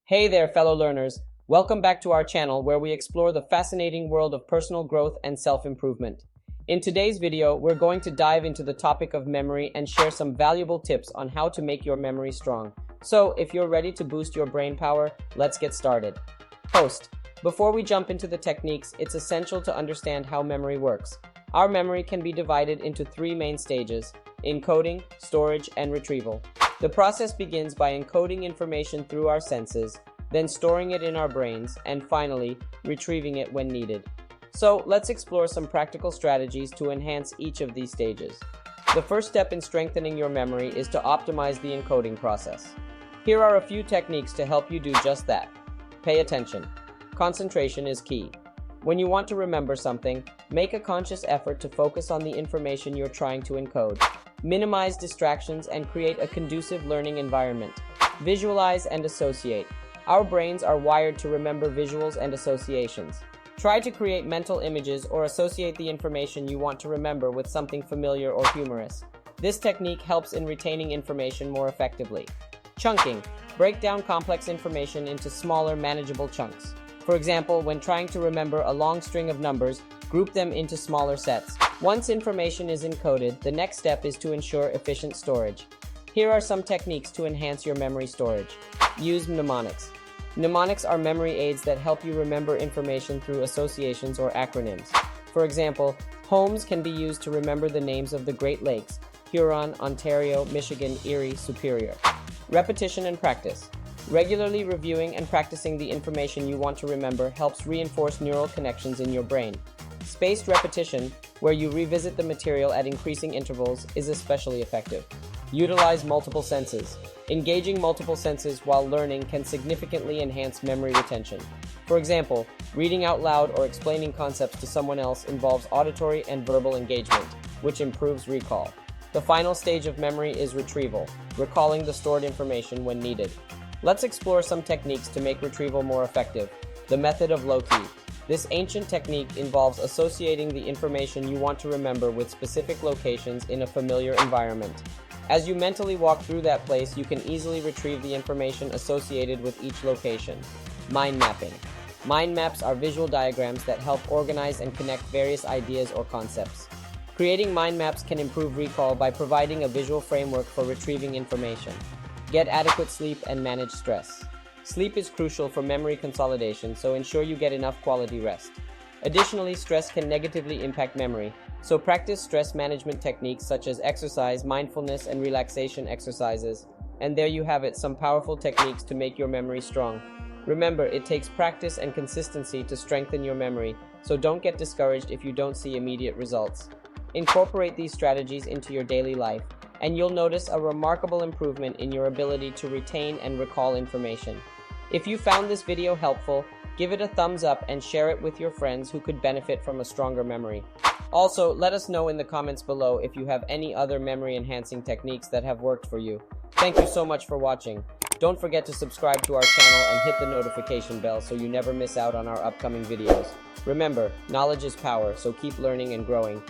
Hey there, fellow learners. Welcome back to our channel where we explore the fascinating world of personal growth and self-improvement. In today's video, we're going to dive into the topic of memory and share some valuable tips on how to make your memory strong. So, if you're ready to boost your brain power, let's get started. Before we jump into the techniques, it's essential to understand how memory works. Our memory can be divided into three main stages: encoding, storage, and retrieval. The process begins by encoding information through our senses, then storing it in our brains, and finally, retrieving it when needed. So, let's explore some practical strategies to enhance each of these stages. The first step in strengthening your memory is to optimize the encoding process. Here are a few techniques to help you do just that. Pay attention. Concentration is key. When you want to remember something, make a conscious effort to focus on the information you're trying to encode. Minimize distractions and create a conducive learning environment. Visualize and associate. Our brains are wired to remember visuals and associations. Try to create mental images or associate the information you want to remember with something familiar or humorous. This technique helps in retaining information more effectively. Chunking. Break down complex information into smaller, manageable chunks. For example, when trying to remember a long string of numbers, group them into smaller sets. Once information is encoded, the next step is to ensure efficient storage. Here are some techniques to enhance your memory storage. Use mnemonics. Mnemonics are memory aids that help you remember information through associations or acronyms. For example, Holmes can be used to remember the names of the Great Lakes: Huron, Ontario, Michigan, Erie, Superior. Repetition and practice. Regularly reviewing and practicing the information you want to remember helps reinforce neural connections in your brain. Spaced repetition, where you revisit the material at increasing intervals, is especially effective. Utilize multiple senses. Engaging multiple senses while learning can significantly enhance memory retention. For example, reading out loud or explaining concepts to someone else involves auditory and verbal engagement, which improves recall. The final stage of memory is retrieval, recalling the stored information when needed. Let's explore some techniques to make retrieval more effective. The method of low-key. This ancient technique involves associating the information you want to remember with specific locations in a familiar environment. As you mentally walk through that place, you can easily retrieve the information associated with each location. Mind mapping. Mind maps are visual diagrams that help organize and connect various ideas or concepts. Creating mind maps can improve recall by providing a visual framework for retrieving information. Get adequate sleep and manage stress. Sleep is crucial for memory consolidation, so ensure you get enough quality rest. Additionally, stress can negatively impact memory, so practice stress management techniques such as exercise, mindfulness, and relaxation exercises. And there you have it, some powerful techniques to make your memory strong. Remember, it takes practice and consistency to strengthen your memory, so don't get discouraged if you don't see immediate results. Incorporate these strategies into your daily life, and you'll notice a remarkable improvement in your ability to retain and recall information. If you found this video helpful, give it a thumbs up and share it with your friends who could benefit from a stronger memory. Also, let us know in the comments below if you have any other memory-enhancing techniques that have worked for you. Thank you so much for watching. Don't forget to subscribe to our channel and hit the notification bell so you never miss out on our upcoming videos. Remember, knowledge is power, so keep learning and growing.